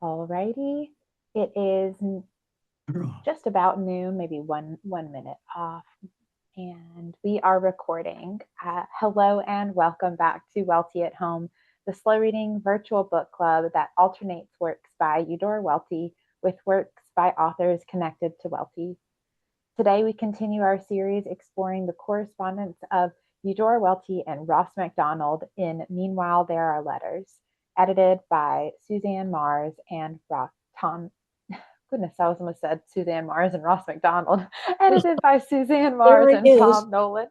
Alrighty. It is just about noon, maybe one minute off, and we are recording. Hello and welcome back to Welty at Home, the slow reading virtual book club that alternates works by Eudora Welty with works by authors connected to Welty. Today we continue our series exploring the correspondence of Eudora Welty and Ross Macdonald in Meanwhile There Are Letters, edited by Suzanne Mars and Tom. Goodness, I was almost said Suzanne Mars and Ross Macdonald, edited by Suzanne Mars and Tom Nolan.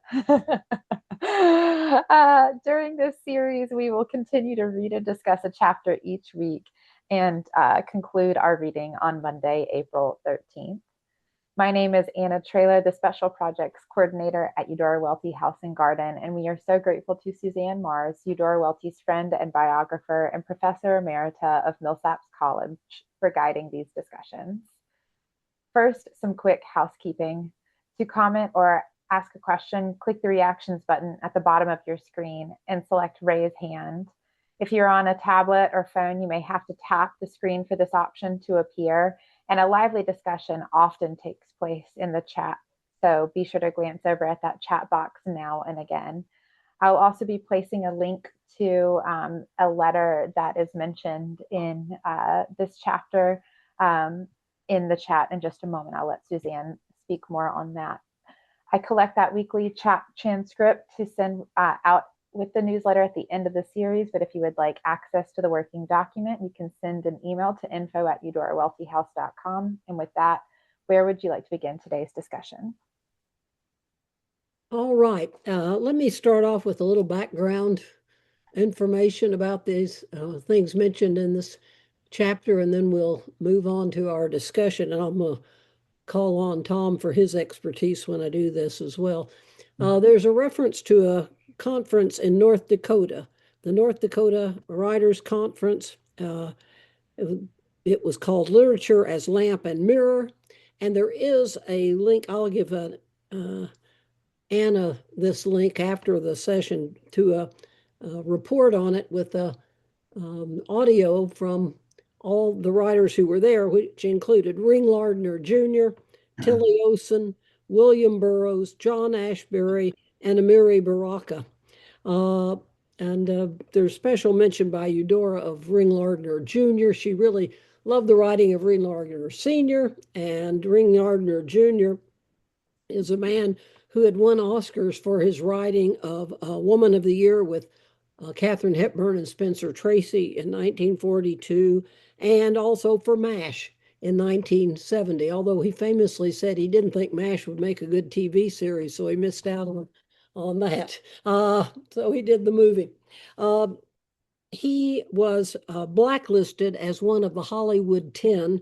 During this series, we will continue to read and discuss a chapter each week and conclude our reading on Monday, April 13th. My name is Anna Traylor, the Special Projects Coordinator at Eudora Welty House and Garden, and we are so grateful to Suzanne Mars, Eudora Welty's friend and biographer and Professor Emerita of Millsaps College, for guiding these discussions. First, some quick housekeeping. To comment or ask a question, click the reactions button at the bottom of your screen and select Raise Hand. If you're on a tablet or phone, you may have to tap the screen for this option to appear, and a lively discussion often takes place in the chat, so be sure to glance over at that chat box now and again. I'll also be placing a link to a letter that is mentioned in this chapter in the chat in just a moment. I'll let Suzanne speak more on that. I collect that weekly chat transcript to send out with the newsletter at the end of the series, but if you would like access to the working document, you can send an email to info@eudoraweltyhouse.com. And with that, where would you like to begin today's discussion? All right, let me start off with a little background information about these things mentioned in this chapter, and then we'll move on to our discussion. And I'm going to call on Tom for his expertise when I do this as well. There's a reference to a conference in North Dakota, the North Dakota Writers Conference. It was called Literature as Lamp and Mirror, and there is a link. I'll give Anna this link after the session to a report on it with audio from all the writers who were there, which included Ring Lardner Jr., Tilly Olson, William Burroughs, John Ashbery, and Amiri Baraka. There's special mention by Eudora of Ring Lardner Jr. She really loved the writing of Ring Lardner Sr., and Ring Lardner Jr. is a man who had won Oscars for his writing of Woman of the Year with Katharine Hepburn and Spencer Tracy in 1942, and also for MASH in 1970, although he famously said he didn't think MASH would make a good TV series, so he missed out on that. So he did the movie. He was blacklisted as one of the Hollywood 10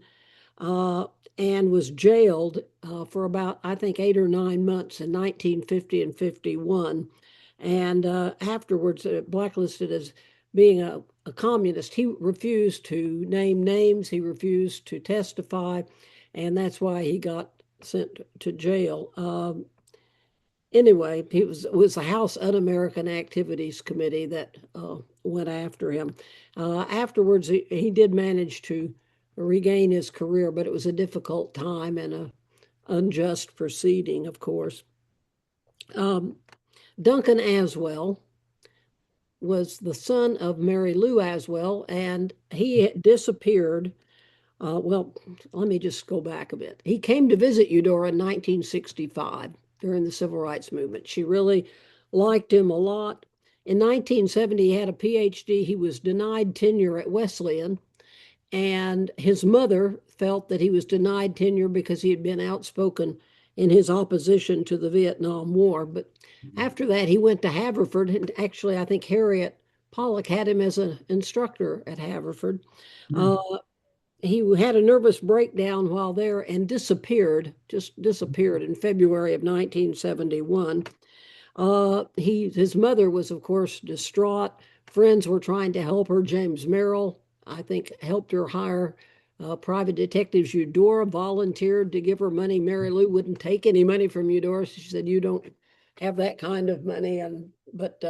and was jailed for about, I think, 8 or 9 months in 1950 and 51. And afterwards, blacklisted as being a communist. He refused to name names. He refused to testify. And that's why he got sent to jail. Anyway, it was the House Un-American Activities Committee that went after him. Afterwards, he did manage to regain his career, but it was a difficult time and an unjust proceeding, of course. Duncan Aswell was the son of Mary Lou Aswell, and he disappeared. Well, let me just go back a bit. He came to visit Eudora in 1965 during the Civil Rights Movement. She really liked him a lot. In 1970, he had a PhD. He was denied tenure at Wesleyan, and his mother felt that he was denied tenure because he had been outspoken in his opposition to the Vietnam War. But after that, he went to Haverford, and actually, I think Harriet Pollock had him as an instructor at Haverford. He had a nervous breakdown while there and just disappeared in February of 1971. His mother was, of course, distraught. Friends were trying to help her. James Merrill, I think, helped her hire private detectives. Eudora volunteered to give her money. Mary Lou wouldn't take any money from Eudora. She said, "You don't have that kind of money." But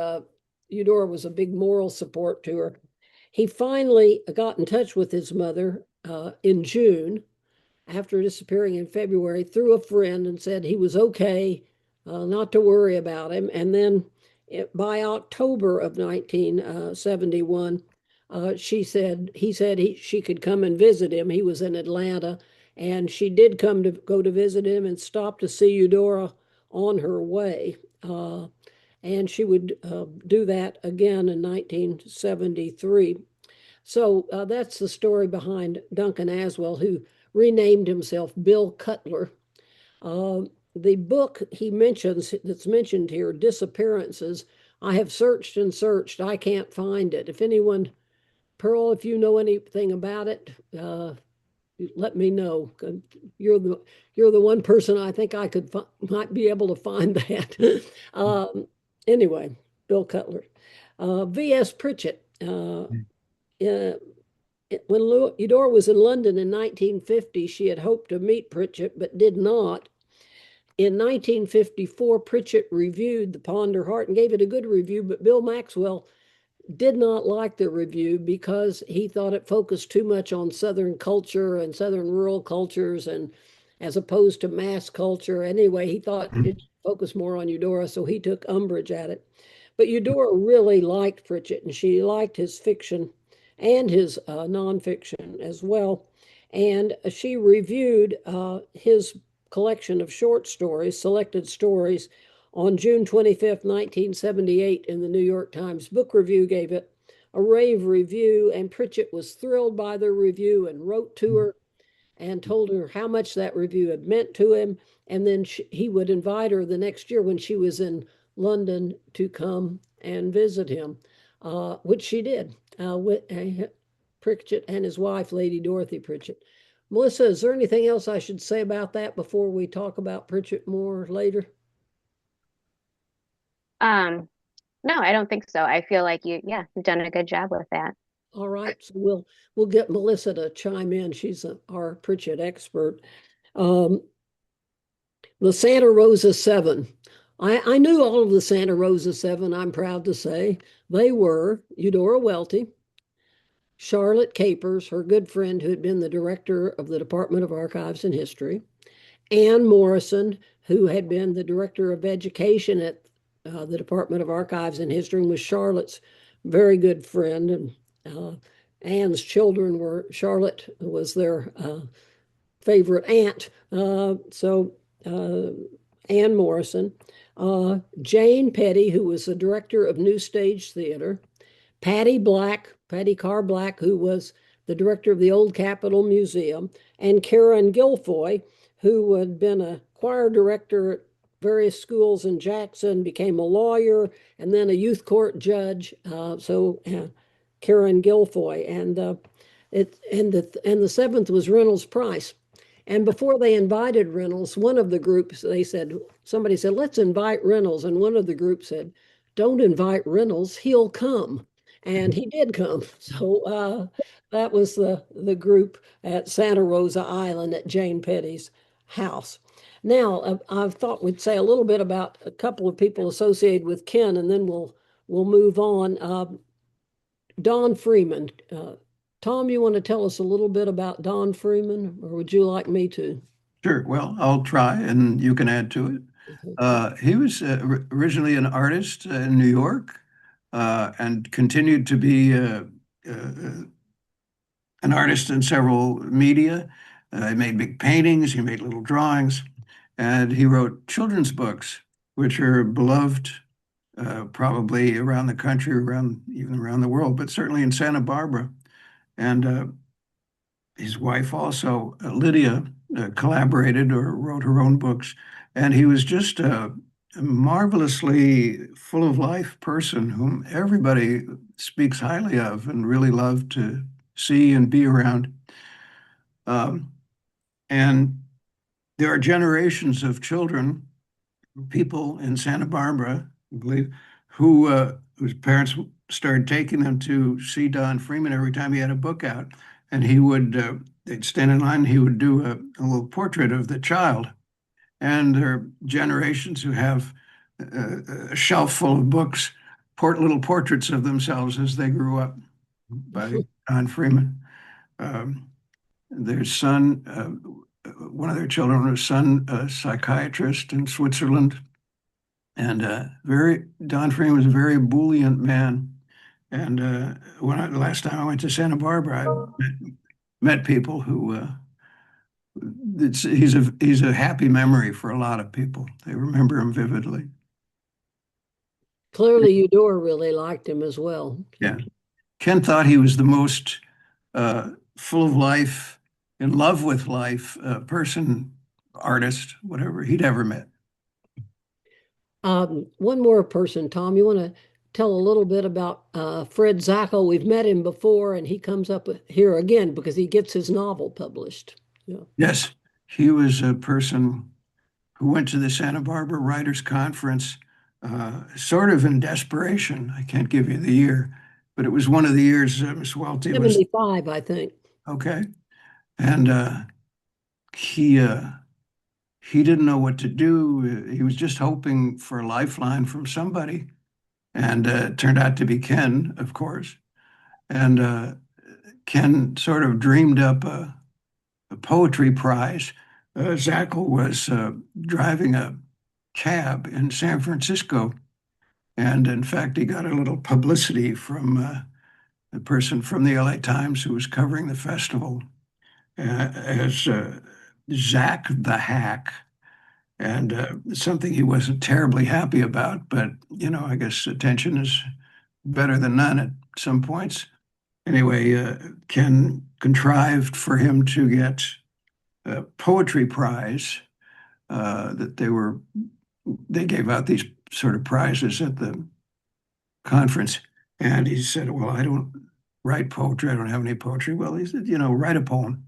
Eudora was a big moral support to her. He finally got in touch with his mother in June after disappearing in February through a friend and said he was okay, not to worry about him. And then by October of 1971, she could come and visit him. He was in Atlanta, and she did go to visit him and stop to see Eudora on her way. And she would do that again in 1973. So that's the story behind Duncan Aswell, who renamed himself Bill Cutler. Uh, the book he mentions, that's mentioned here, Disappearances, I have searched and searched. I can't find it. If anyone, Pearl, if you know anything about it, let me know. You're the one person I think I could might be able to find that. Anyway, Bill Cutler, V.S. Pritchett. When Eudora was in London in 1950, she had hoped to meet Pritchett, but did not. In 1954, Pritchett reviewed The Ponder Heart and gave it a good review, but Bill Maxwell did not like the review because he thought it focused too much on Southern culture and Southern rural cultures, and as opposed to mass culture. Anyway, he thought it focused more on Eudora, so he took umbrage at it. But Eudora really liked Pritchett, and she liked his fiction and his nonfiction as well. And she reviewed his collection of short stories, selected stories, on June 25th, 1978, in the New York Times Book Review, gave it a rave review, and Pritchett was thrilled by the review and wrote to her and told her how much that review had meant to him. And then he would invite her the next year when she was in London to come and visit him, which she did with Pritchett and his wife, Lady Dorothy Pritchett. Melissa, is there anything else I should say about that before we talk about Pritchett more later? Um, no, I don't think so. I feel like you've done a good job with that. All right, so we'll get Melissa to chime in. She's our Pritchett expert. Um, the Santa Rosa Seven. I knew all of the Santa Rosa Seven, I'm proud to say. They were Eudora Welty, Charlotte Capers, her good friend who had been the director of the Department of Archives and History, Anne Morrison, who had been the director of education at the Department of Archives and History and was Charlotte's very good friend. And Anne's children were, Charlotte was their favorite aunt. So Anne Morrison, Jane Petty, who was the director of New Stage Theater, Patty Carr Black, who was the director of the Old Capitol Museum, and Karen Guilfoyle, who had been a choir director at various schools in Jackson, became a lawyer, and then a youth court judge. Karen Guilfoyle, and the seventh was Reynolds Price. And before they invited Reynolds, one of the groups, somebody said, let's invite Reynolds. And one of the groups said, don't invite Reynolds, he'll come. And he did come. So that was the group at Santa Rosa Island at Jane Petty's house. Now, I thought we'd say a little bit about a couple of people associated with Ken, and then we'll move on. Don Freeman. Tom, you want to tell us a little bit about Don Freeman, or would you like me to? Sure. Well, I'll try and you can add to it. He was originally an artist in New York and continued to be an artist in several media. He made big paintings, he made little drawings, and he wrote children's books, which are beloved probably around the country, even around the world, but certainly in Santa Barbara. And his wife also, Lydia, collaborated or wrote her own books. And he was just a marvelously full of life person whom everybody speaks highly of and really loved to see and be around. And there are generations of children, people in Santa Barbara, I believe, whose parents started taking them to see Don Freeman every time he had a book out. And they'd stand in line, and he would do a little portrait of the child. And there are generations who have a shelf full of books, little portraits of themselves as they grew up by Don Freeman. their son, one of their children, her son, a psychiatrist in Switzerland. And Don Freeman was a very ebullient man. And last time I went to Santa Barbara, I met people who he's a happy memory for a lot of people. They remember him vividly. Clearly, Eudora really liked him as well. Yeah. Ken thought he was the most full of life, in love with life, person, artist, whatever he'd ever met. One more person, Tom, you want to tell a little bit about Fred Zackel? We've met him before, and he comes up here again because he gets his novel published. Yeah. Yes, he was a person who went to the Santa Barbara Writers Conference sort of in desperation. I can't give you the year, but it was one of the years Miss Welty was 75, I think. okay. And he didn't know what to do. He was just hoping for a lifeline from somebody. And it turned out to be Ken, of course. And Ken sort of dreamed up a poetry prize. Zackel was driving a cab in San Francisco. And in fact, he got a little publicity from the person from the LA Times who was covering the festival as Zach the Hack. And something he wasn't terribly happy about, but, I guess attention is better than none at some points. Anyway, Ken contrived for him to get a poetry prize that they gave out these sort of prizes at the conference. And he said, well, I don't write poetry. I don't have any poetry. Well, he said, write a poem.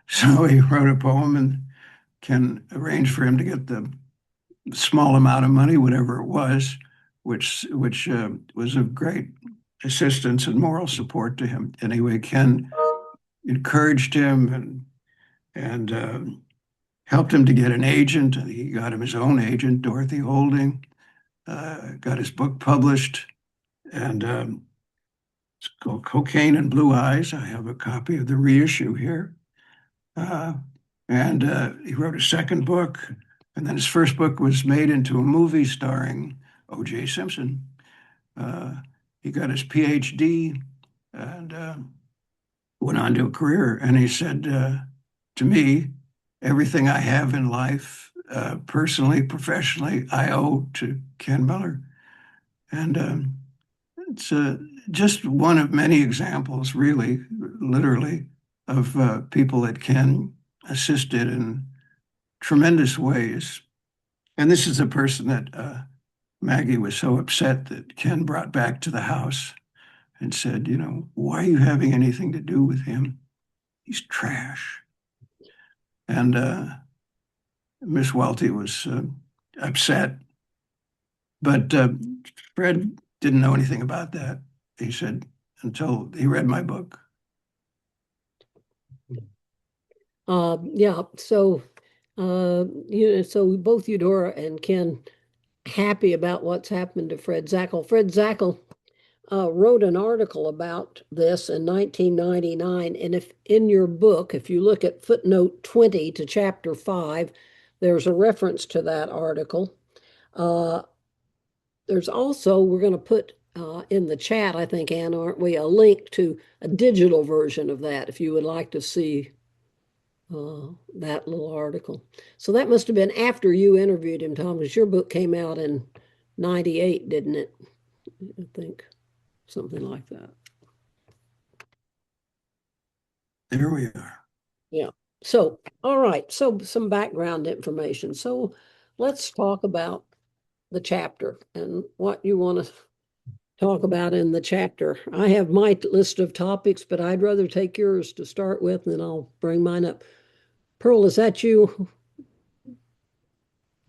So he wrote a poem, and Ken arranged for him to get the small amount of money, whatever it was, which was of great assistance and moral support to him. Anyway, Ken encouraged him and helped him to get an agent. He got him his own agent, Dorothy Holding, got his book published, and it's called Cocaine and Blue Eyes. I have a copy of the reissue here. And he wrote a second book, and then his first book was made into a movie starring O.J. Simpson. He got his PhD and went on to a career. And he said to me, everything I have in life, personally, professionally, I owe to Ken Miller. And it's just one of many examples, really, literally, of people that Ken assisted in tremendous ways. And this is a person that Maggie was so upset that Ken brought back to the house and said, why are you having anything to do with him? He's trash. And Miss Welty was upset. But Fred didn't know anything about that, he said, until he read my book. Yeah, so so both Eudora and Ken happy about what's happened to Fred Zackel. Fred Zackel wrote an article about this in 1999, and if in your book, if you look at footnote 20 to chapter 5, there's a reference to that article. There's also, we're going to put in the chat, I think, Ann, aren't we, a link to a digital version of that if you would like to see that little article. So that must have been after you interviewed him, Tom, because your book came out in 98, didn't it? I think something like that. There we are. Yeah. So, all right. So some background information. So let's talk about the chapter and what you want to talk about in the chapter. I have my list of topics, but I'd rather take yours to start with, and then I'll bring mine up. Pearl, is that you?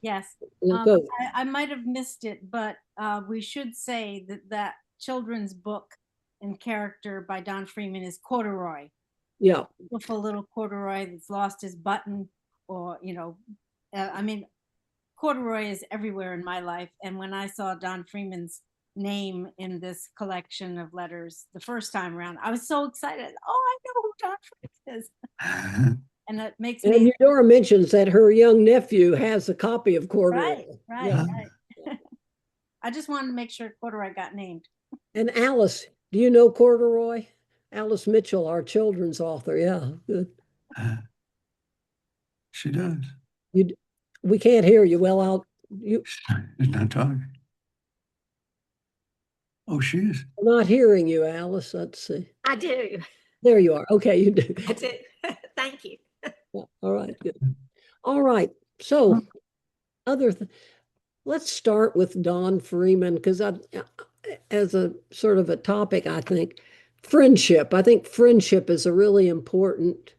Yes. Go. I might have missed it, but we should say that children's book and character by Don Freeman is Corduroy. Yeah. Beautiful little Corduroy that's lost his button, or, Corduroy is everywhere in my life. And when I saw Don Freeman's name in this collection of letters the first time around. I was so excited. Oh, I know who Don Frank is. And it makes And me Eudora mentions that her young nephew has a copy of Corduroy. right. I just wanted to make sure Corduroy got named. And Alice, do you know Corduroy? Alice Mitchell, our children's author. Yeah, good. She does. We can't hear you. Well, She's not talking. Oh, she is. I'm not hearing you, Alice. Let's see. I do. There you are. Okay, you do. That's it. Thank you. Yeah, all right, good. All right. So, let's start with Don Freeman because as a sort of a topic, I think friendship. I think friendship is a really important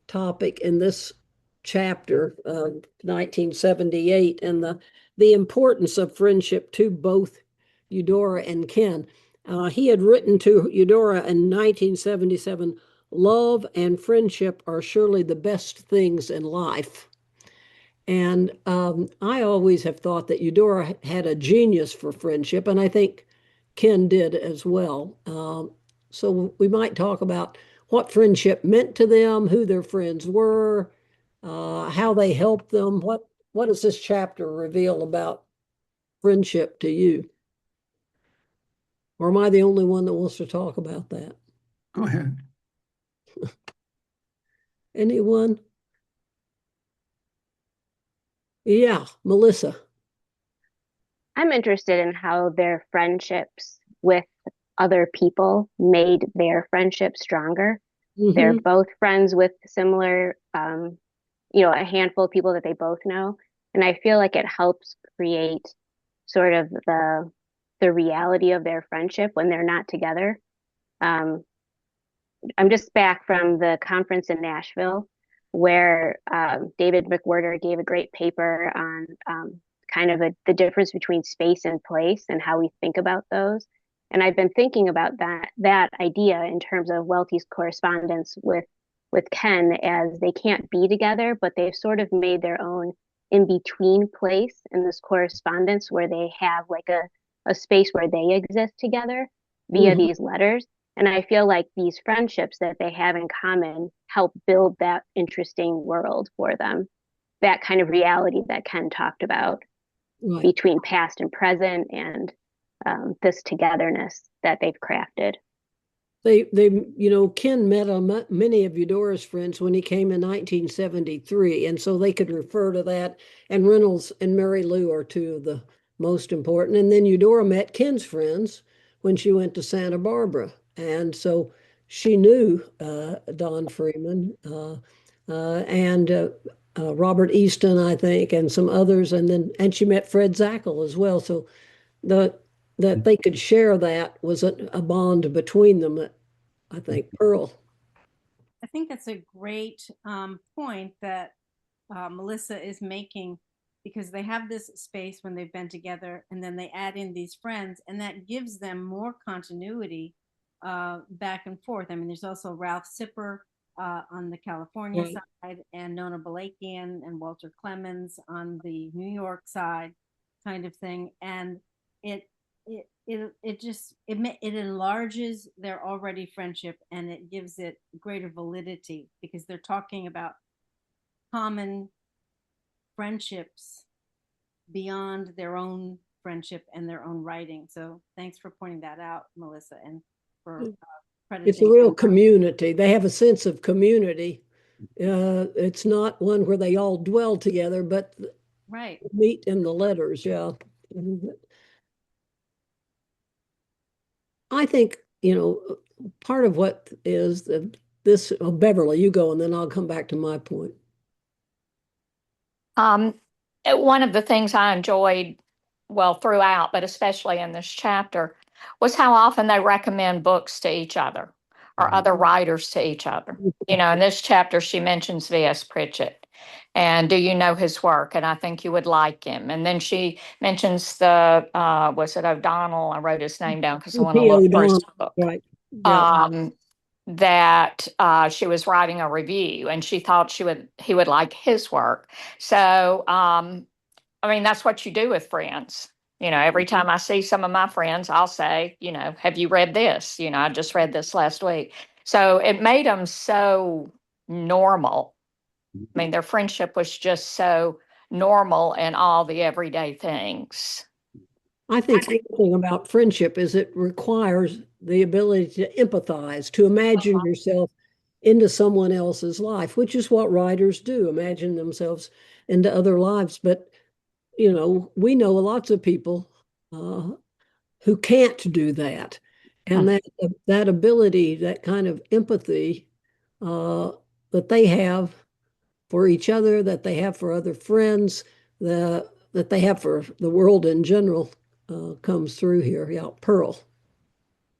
topic in this chapter of 1978 and the importance of friendship to both Eudora and Ken. He had written to Eudora in 1977, "Love and friendship are surely the best things in life." And I always have thought that Eudora had a genius for friendship, and I think Ken did as well. So we might talk about what friendship meant to them, who their friends were, how they helped them. What does this chapter reveal about friendship to you? Or am I the only one that wants to talk about that? Go ahead. Anyone? Yeah, Melissa. I'm interested in how their friendships with other people made their friendship stronger. They're both friends with similar, a handful of people that they both know. And I feel like it helps create sort of the reality of their friendship when they're not together. I'm just back from the conference in Nashville where David McWhirter gave a great paper on kind of the difference between space and place and how we think about those. And I've been thinking about that idea in terms of Welty's correspondence with Ken, as they can't be together, but they've sort of made their own in-between place in this correspondence where they have like a space where they exist together via these letters. And I feel like these friendships that they have in common help build that interesting world for them, that kind of reality that Ken talked about between past and present and this togetherness that they've crafted. Ken met many of Eudora's friends when he came in 1973, and so they could refer to that. And Reynolds and Mary Lou are two of the most important. And then Eudora met Ken's friends when she went to Santa Barbara, and so she knew Don Freeman and Robert Easton, I think, and some others, and she met Fred Zackel as well. So that they could share that was a bond between them that I think Pearl. I think that's a great point that Melissa is making, because they have this space when they've been together, and then they add in these friends, and that gives them more continuity back and forth. I mean, there's also Ralph Sipper on the California side, and Nona Balakian and Walter Clemens on the New York side, kind of thing. And it enlarges their already friendship, and it gives it greater validity because they're talking about common friendships beyond their own friendship and their own writing. So thanks for pointing that out, Melissa, and for crediting. It's a real community. They have a sense of community. It's not one where they all dwell together, but meet in the letters. Yeah. I think, part of what is this, Beverly, you go, and then I'll come back to my point. One of the things I enjoyed, throughout, but especially in this chapter, was how often they recommend books to each other or other writers to each other. In this chapter, she mentions V.S. Pritchett. And do you know his work? And I think you would like him. And then she mentions was it O'Donnell? I wrote his name down because I want to look for his book. Right. Yeah. That she was writing a review, and she thought he would like his work. So, that's what you do with friends. Every time I see some of my friends, I'll say, have you read this? I just read this last week. So it made them so normal. I mean, their friendship was just so normal in all the everyday things. I think the thing about friendship is it requires the ability to empathize, to imagine yourself into someone else's life, which is what writers do, imagine themselves into other lives. But, we know lots of people who can't do that. And that ability, that kind of empathy that they have for each other, that they have for other friends, that they have for the world in general comes through here. Yeah, Pearl.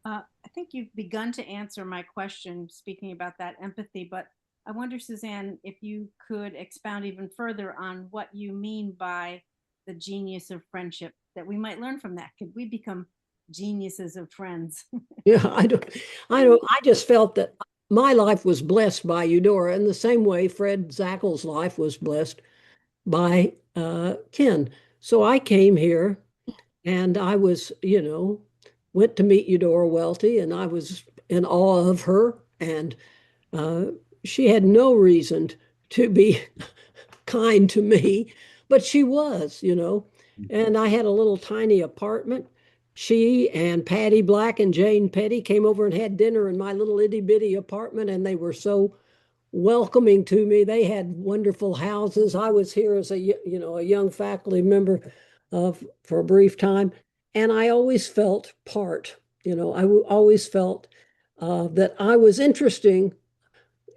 I think you've begun to answer my question speaking about that empathy, but I wonder, Suzanne, if you could expound even further on what you mean by the genius of friendship that we might learn from that. Could we become geniuses of friends? Yeah, I just felt that my life was blessed by Eudora in the same way Fred Zackel's life was blessed by Ken. So I came here and I was, went to meet Eudora Welty, and I was in awe of her. And she had no reason to be kind to me, but she was, And I had a little tiny apartment. She and Patty Black and Jane Petty came over and had dinner in my little itty bitty apartment, and they were so welcoming to me. They had wonderful houses. I was here as a young faculty member for a brief time, and I always felt part. Always felt that I was interesting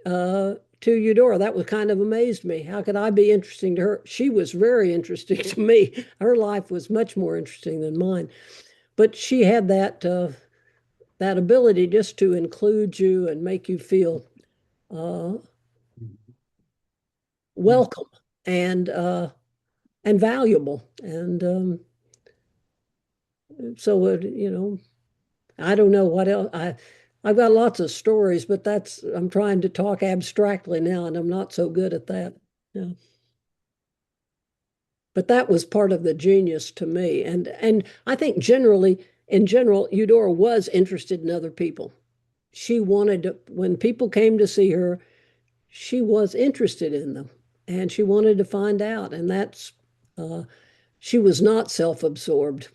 to Eudora. That was kind of amazed me. How could I be interesting to her? She was very interesting to me. Her life was much more interesting than mine, but she had that ability just to include you and make you feel welcome and valuable. And so I don't know what else. I've got lots of stories, but I'm trying to talk abstractly now, and I'm not so good at that. Yeah. But that was part of the genius to me. And I think in general, Eudora was interested in other people. She wanted to, when people came to see her, she was interested in them, and she wanted to find out. And she was not self-absorbed.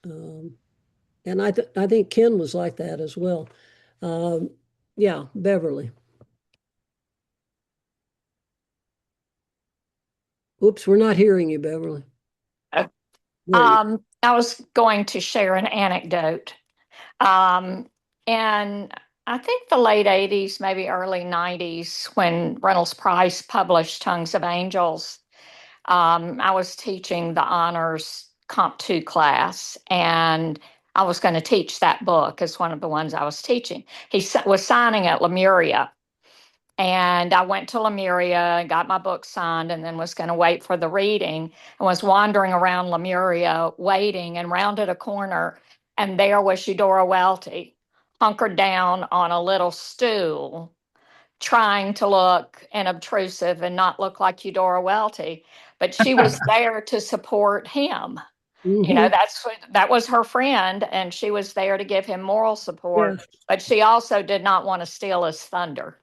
And I think Ken was like that as well. Yeah, Beverly. Oops, we're not hearing you, Beverly. I was going to share an anecdote. And I think the late 80s, maybe early 90s, when Reynolds Price published Tongues of Angels, I was teaching the honors Comp 2 class, and I was going to teach that book as one of the ones I was teaching. He was signing at Lemuria. And I went to Lemuria, got my book signed, and then was going to wait for the reading, and was wandering around Lemuria waiting, and rounded a corner, and there was Eudora Welty, hunkered down on a little stool, trying to look unobtrusive and not look like Eudora Welty. But she was there to support him. Mm-hmm. That was her friend, and she was there to give him moral support. Yes. But she also did not want to steal his thunder.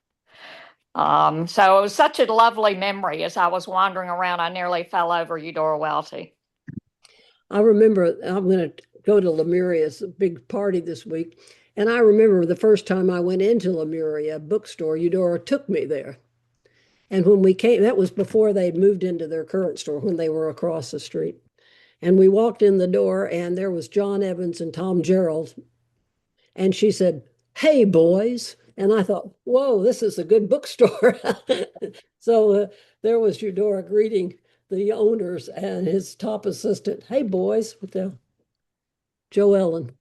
So it was such a lovely memory. As I was wandering around, I nearly fell over Eudora Welty. I remember I'm going to go to Lemuria's big party this week. And I remember the first time I went into Lemuria bookstore, Eudora took me there. And when we came, that was before they'd moved into their current store, when they were across the street. And we walked in the door, and there was John Evans and Tom Gerald. And she said, "Hey, boys." And I thought, whoa, this is a good bookstore. So there was Eudora greeting the owners and his top assistant. "Hey, boys." Joe Ellen.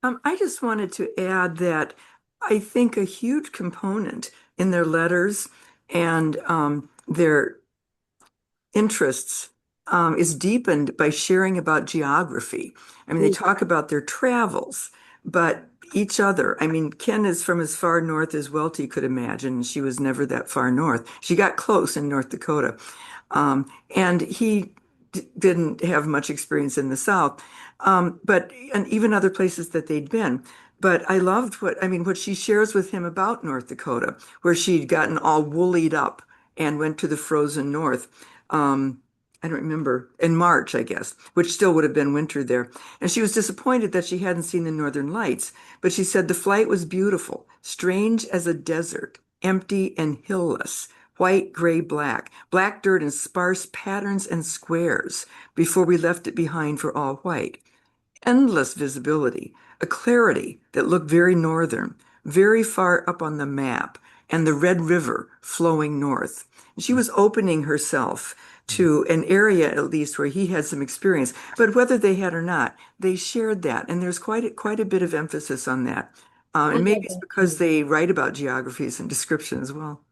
I just wanted to add that I think a huge component in their letters and their interests is deepened by sharing about geography. I mean, they talk about their travels, but each other. I mean, Ken is from as far north as Welty could imagine. She was never that far north. She got close in North Dakota. And he didn't have much experience in the South, and even other places that they'd been. But I loved what she shares with him about North Dakota, where she'd gotten all woolied up and went to the frozen north. I don't remember, in March, I guess, which still would have been winter there. And she was disappointed that she hadn't seen the Northern Lights, but she said the flight was beautiful, strange as a desert, empty and hillless, white, gray, black dirt in sparse patterns and squares before we left it behind for all white. Endless visibility, a clarity that looked very northern, very far up on the map, and the Red River flowing north. She was opening herself to an area, at least, where he had some experience. But whether they had or not, they shared that. And there's quite a bit of emphasis on that. And maybe it's because they write about geographies and description as well.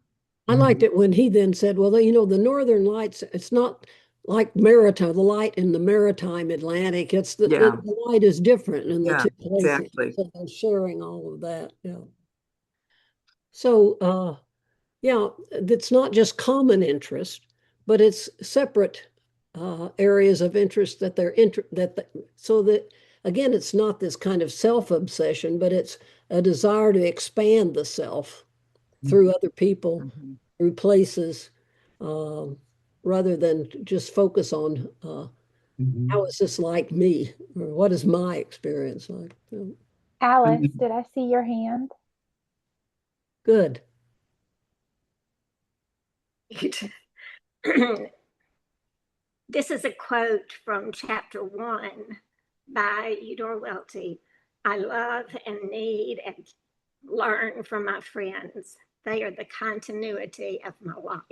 I liked it when he then said, well, the Northern Lights, it's not like the light in the maritime Atlantic. It's the light is different in the two places. Exactly. So they're sharing all of that. Yeah. So, it's not just common interest, but it's separate areas of interest that so that again, it's not this kind of self-obsession, but it's a desire to expand the self through other people, through places, rather than just focus on how is this like me, or what is my experience like. Alice, did I see your hand? Good. This is a quote from chapter 1 by Eudora Welty. I love and need and learn from my friends. They are the continuity of my life.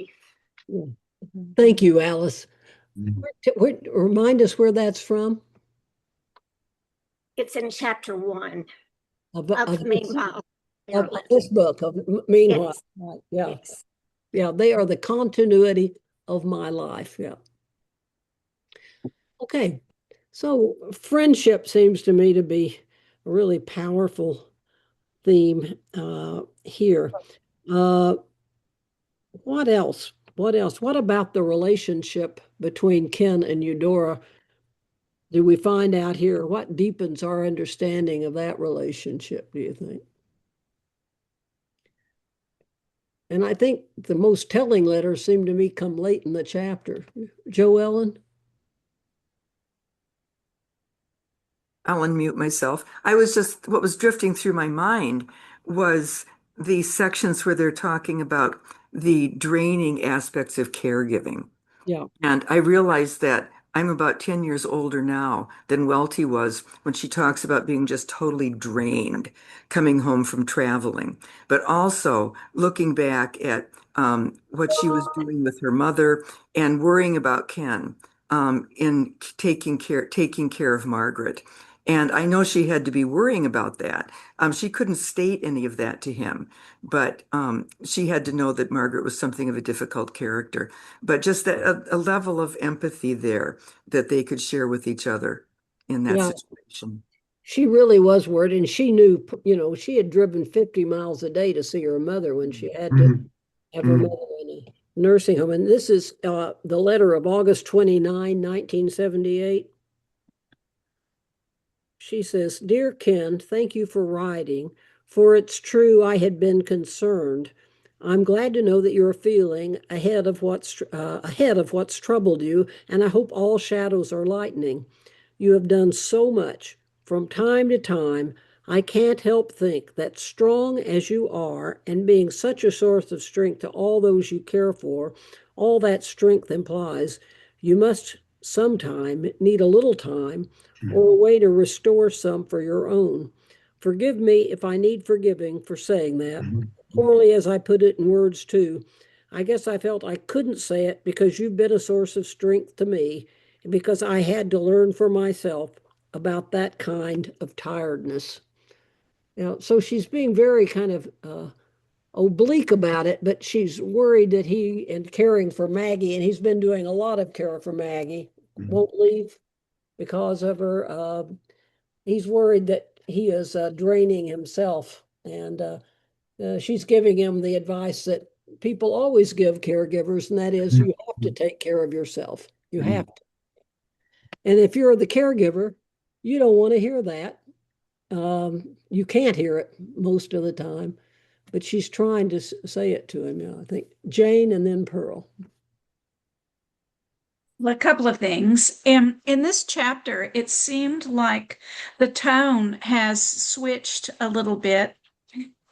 Yeah. Thank you, Alice. Remind us where that's from. It's in chapter 1 of Meanwhile. Of this book, of Meanwhile. Yes. Right. Yeah. Yes. Yeah, they are the continuity of my life. Yeah. Okay. So friendship seems to me to be a really powerful theme here. What else? What else? What about the relationship between Ken and Eudora? Do we find out here? What deepens our understanding of that relationship, do you think? And I think the most telling letters seem to me come late in the chapter. Jo Ellen? I'll unmute myself. What was drifting through my mind was the sections where they're talking about the draining aspects of caregiving. Yeah. And I realized that I'm about 10 years older now than Welty was when she talks about being just totally drained coming home from traveling, but also looking back at what she was doing with her mother and worrying about Ken in taking care of Margaret. And I know she had to be worrying about that. She couldn't state any of that to him, but she had to know that Margaret was something of a difficult character. But just that a level of empathy there that they could share with each other in that situation. She really was worried, and she knew, she had driven 50 miles a day to see her mother when she had to have her mother in a nursing home. And this is the letter of August 29, 1978. She says, Dear Ken, thank you for writing. For it's true, I had been concerned. I'm glad to know that you're feeling ahead of what's troubled you, and I hope all shadows are lightening. You have done so much. From time to time, I can't help think that strong as you are, and being such a source of strength to all those you care for, all that strength implies, you must sometime need a little time or a way to restore some for your own. Forgive me if I need forgiving for saying that, poorly as I put it in words too. I guess I felt I couldn't say it because you've been a source of strength to me, and because I had to learn for myself about that kind of tiredness. So she's being very kind of oblique about it, but she's worried that he, and caring for Maggie, and he's been doing a lot of care for Maggie, won't leave because of her. He's worried that he is draining himself, and she's giving him the advice that people always give caregivers, and that is you have to take care of yourself. You have to. And if you're the caregiver, you don't want to hear that. You can't hear it most of the time, but she's trying to say it to him now. I think Jane and then Pearl. A couple of things. In this chapter, it seemed like the tone has switched a little bit.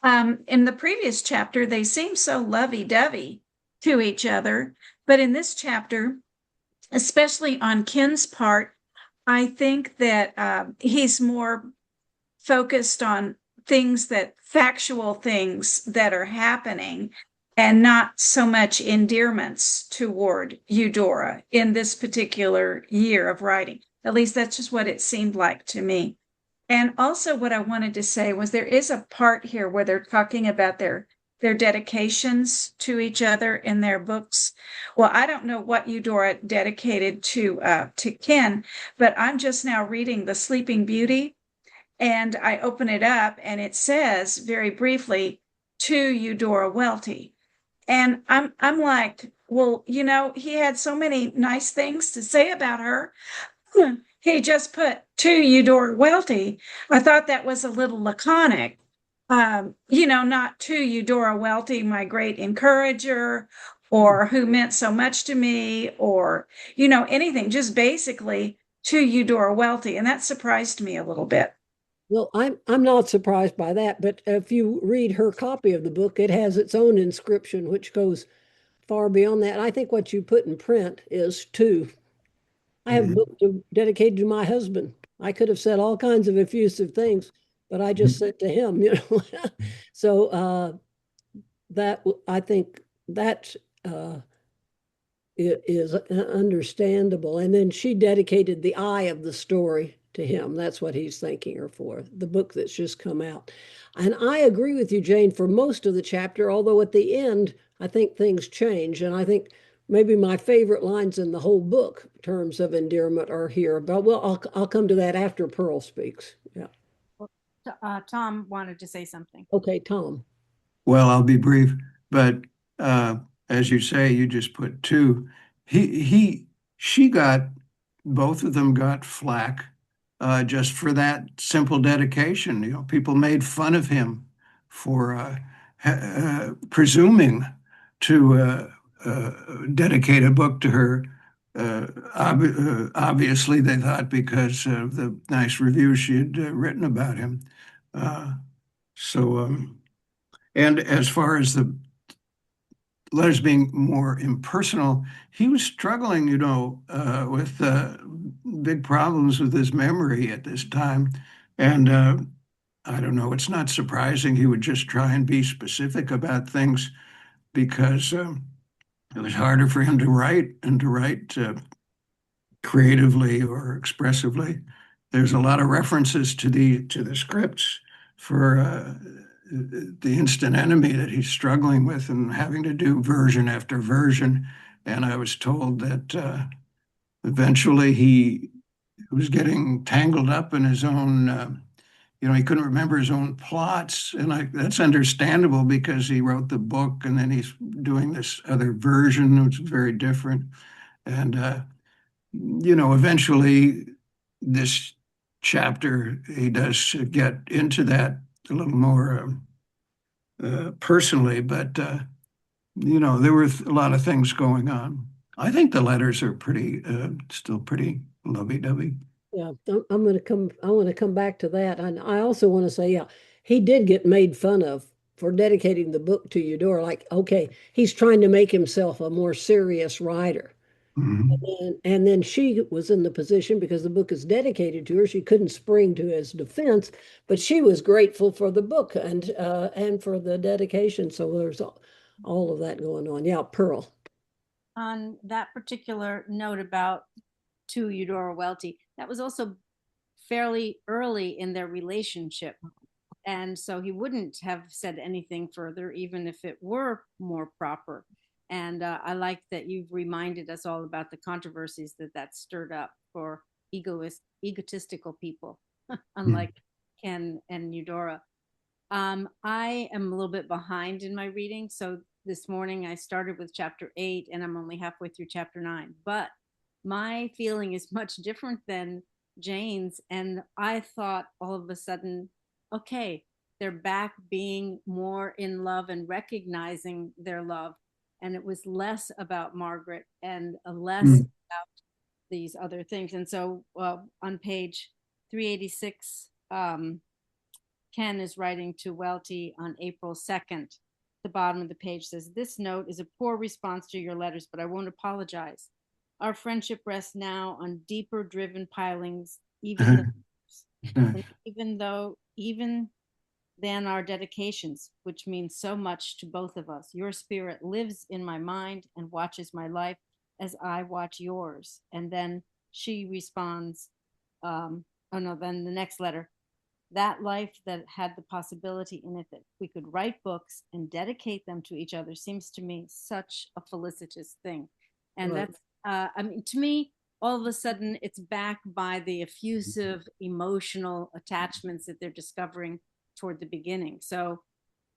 In the previous chapter, they seemed so lovey-dovey to each other, but in this chapter, especially on Ken's part, I think that he's more focused on factual things that are happening, and not so much endearments toward Eudora in this particular year of writing. At least that's just what it seemed like to me. And also what I wanted to say was there is a part here where they're talking about their dedications to each other in their books. Well, I don't know what Eudora dedicated to Ken, but I'm just now reading The Sleeping Beauty, and I open it up and it says very briefly, to Eudora Welty. And I'm like, well, he had so many nice things to say about her. He just put to Eudora Welty. I thought that was a little laconic. Not to Eudora Welty, my great encourager, or who meant so much to me, or, anything, just basically to Eudora Welty. And that surprised me a little bit. Well, I'm not surprised by that, but if you read her copy of the book, it has its own inscription, which goes far beyond that. I think what you put in print is to. I have books dedicated to my husband. I could have said all kinds of effusive things, but I just said to him, So that I think that it is understandable. And then she dedicated the eye of the story to him. That's what he's thanking her for, the book that's just come out. And I agree with you, Jane, for most of the chapter, although at the end, I think things change. And I think maybe my favorite lines in the whole book, in terms of endearment, are here. But I'll come to that after Pearl speaks. Yeah. Tom wanted to say something. Okay, Tom. Well, I'll be brief, but as you say, you just put two. She got, both of them got flack just for that simple dedication. People made fun of him for presuming to dedicate a book to her. Obviously, they thought because of the nice reviews she had written about him. And as far as the letters being more impersonal, he was struggling, with big problems with his memory at this time. And I don't know, it's not surprising he would just try and be specific about things, because it was harder for him to write, and to write creatively or expressively. There's a lot of references to the scripts for the Instant Enemy that he's struggling with and having to do version after version. And I was told that eventually he was getting tangled up in his own, he couldn't remember his own plots. And that's understandable, because he wrote the book and then he's doing this other version, which is very different. And, eventually this chapter, he does get into that a little more personally, but there were a lot of things going on. I think the letters are still pretty lovey-dovey. Yeah, I want to come back to that. And I also want to say, yeah, he did get made fun of for dedicating the book to Eudora. Like, okay, he's trying to make himself a more serious writer. Mm-hmm. And then she was in the position, because the book is dedicated to her, she couldn't spring to his defense, but she was grateful for the book and for the dedication. So there's all of that going on. Yeah, Pearl. On that particular note about to Eudora Welty, that was also fairly early in their relationship. And so he wouldn't have said anything further, even if it were more proper. And I like that you've reminded us all about the controversies that stirred up for egotistical people, unlike Ken and Eudora. I am a little bit behind in my reading. So this morning I started with chapter 8 and I'm only halfway through chapter 9. But my feeling is much different than Jane's. And I thought all of a sudden, okay, they're back being more in love and recognizing their love. And it was less about Margaret and less about these other things. And so on page 386, Ken is writing to Welty on April 2nd. The bottom of the page says, "This note is a poor response to your letters, but I won't apologize. Our friendship rests now on deeper driven pilings, even than our dedications, which means so much to both of us. Your spirit lives in my mind and watches my life as I watch yours." And then she responds, then the next letter, "That life that had the possibility in it that we could write books and dedicate them to each other seems to me such a felicitous thing." And Right. that's, to me, all of a sudden it's back by the effusive emotional attachments that they're discovering toward the beginning. So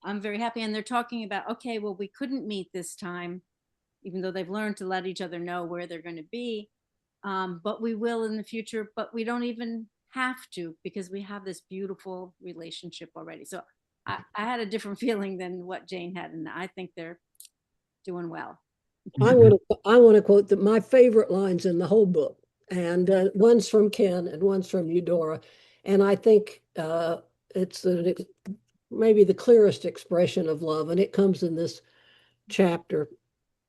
I'm very happy. And they're talking about, okay, well, we couldn't meet this time, even though they've learned to let each other know where they're going to be. But we will in the future, but we don't even have to, because we have this beautiful relationship already. So I had a different feeling than what Jane had, and I think they're doing well. I want to quote my favorite lines in the whole book, and one's from Ken and one's from Eudora, and I think it's maybe the clearest expression of love, and it comes in this chapter.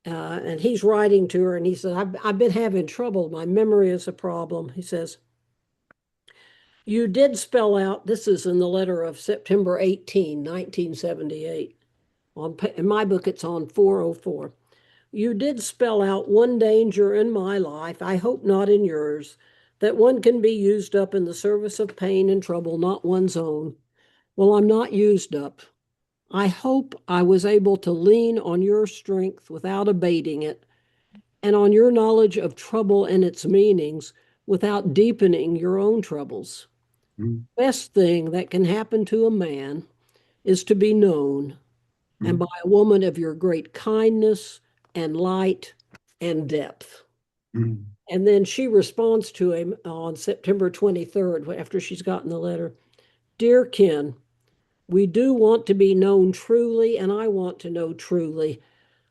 And he's writing to her, and he says, I've been having trouble. My memory is a problem. He says, "You did spell out," this is in the letter of September 18, 1978. In my book, it's on 404. "You did spell out one danger in my life, I hope not in yours, that one can be used up in the service of pain and trouble, not one's own. Well, I'm not used up. I hope I was able to lean on your strength without abating it, and on your knowledge of trouble and its meanings without deepening your own troubles. Best thing that can happen to a man is to be known, and by a woman of your great kindness and light and depth." And then she responds to him on September 23rd, after she's gotten the letter. "Dear Ken, we do want to be known truly, and I want to know truly.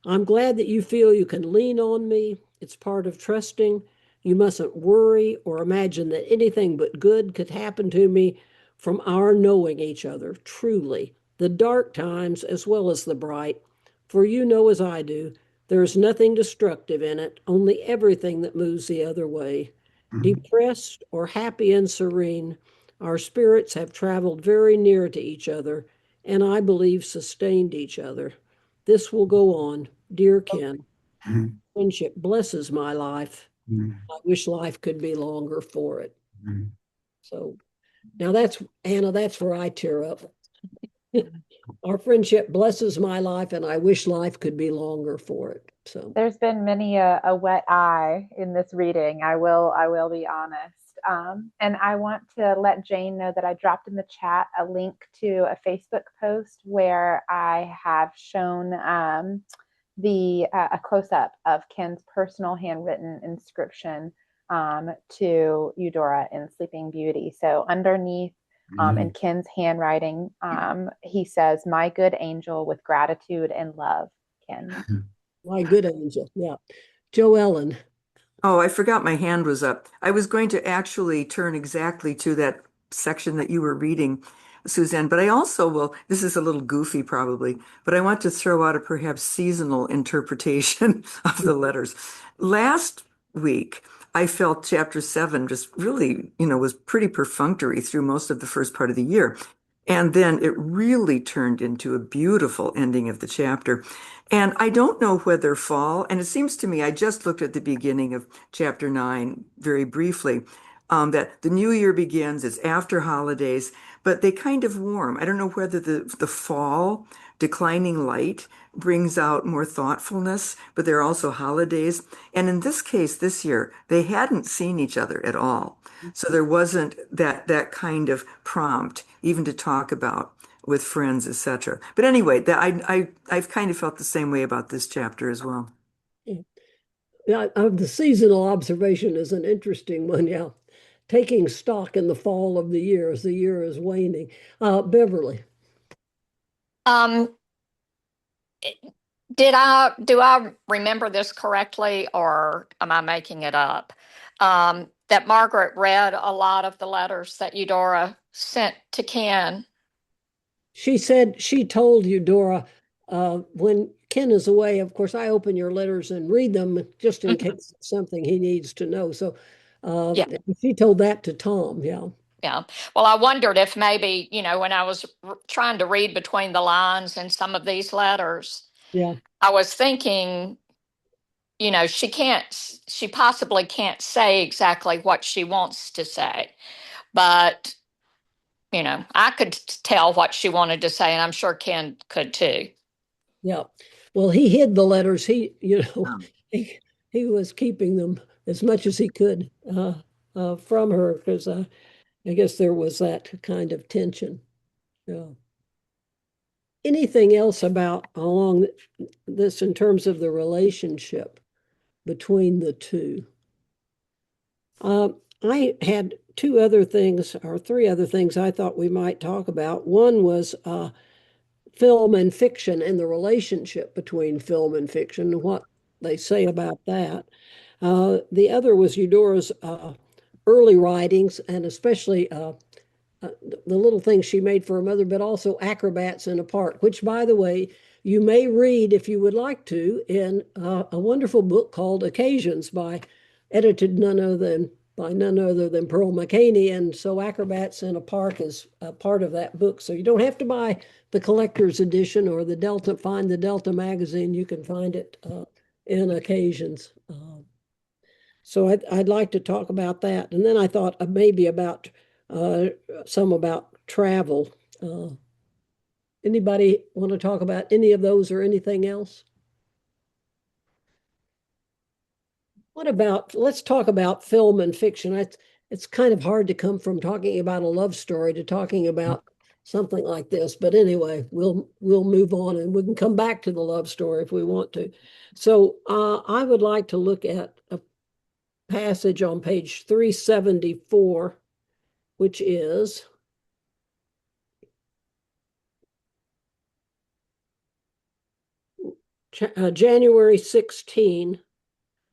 I'm glad that you feel you can lean on me. It's part of trusting. You mustn't worry or imagine that anything but good could happen to me from our knowing each other truly, the dark times as well as the bright. For you know as I do, there is nothing destructive in it, only everything that moves the other way. Depressed or happy and serene, our spirits have traveled very near to each other, and I believe sustained each other. This will go on, dear Ken. Friendship blesses my life. I wish life could be longer for it." So now that's, Anna, that's where I tear up. Our friendship blesses my life, and I wish life could be longer for it. So there's been many a wet eye in this reading. I will be honest. And I want to let Jane know that I dropped in the chat a link to a Facebook post where I have shown a close-up of Ken's personal handwritten inscription to Eudora in Sleeping Beauty. So underneath in Ken's handwriting, he says, "My good angel, with gratitude and love, Ken." My good angel. Yeah. Joe Ellen. Oh, I forgot my hand was up. I was going to actually turn exactly to that section that you were reading, Suzanne, but I also will, this is a little goofy probably, but I want to throw out a perhaps seasonal interpretation of the letters. Last week, I felt chapter 7 just really, was pretty perfunctory through most of the first part of the year. And then it really turned into a beautiful ending of the chapter. And I don't know whether fall, and it seems to me, I just looked at the beginning of chapter 9 very briefly, that the new year begins, it's after holidays, but they kind of warm. I don't know whether the fall, declining light, brings out more thoughtfulness, but there are also holidays. And in this case, this year, they hadn't seen each other at all. So there wasn't that kind of prompt, even to talk about with friends, etc. But anyway, I've kind of felt the same way about this chapter as well. Yeah, the seasonal observation is an interesting one. Yeah, taking stock in the fall of the year as the year is waning. Beverly. Um, do I remember this correctly, or am I making it up? That Margaret read a lot of the letters that Eudora sent to Ken. She said she told Eudora, when Ken is away, of course, I open your letters and read them just in case it's something he needs to know. So Yeah. she told that to Tom. Yeah. Yeah. Well, I wondered if maybe, when I was trying to read between the lines in some of these letters, Yeah. I was thinking, she possibly can't say exactly what she wants to say, but, I could tell what she wanted to say, and I'm sure Ken could too. Yeah. Well, he hid the letters. He was keeping them as much as he could from her because I guess there was that kind of tension. Yeah. Anything else about along this in terms of the relationship between the two? I had two other things or three other things I thought we might talk about. One was film and fiction and the relationship between film and fiction and what they say about that. The other was Eudora's early writings and especially the little things she made for her mother, but also Acrobats in a Park, which, by the way, you may read if you would like to in a wonderful book called Occasions edited by none other than Pearl McCaney. And so Acrobats in a Park is a part of that book. So you don't have to buy the collector's edition or find the Delta magazine. You can find it in Occasions. So I'd like to talk about that. And then I thought maybe about some about travel. Anybody want to talk about any of those or anything else? Let's talk about film and fiction. It's kind of hard to come from talking about a love story to talking about something like this. But anyway, we'll move on and we can come back to the love story if we want to. So I would like to look at a passage on page 374, which is January 16,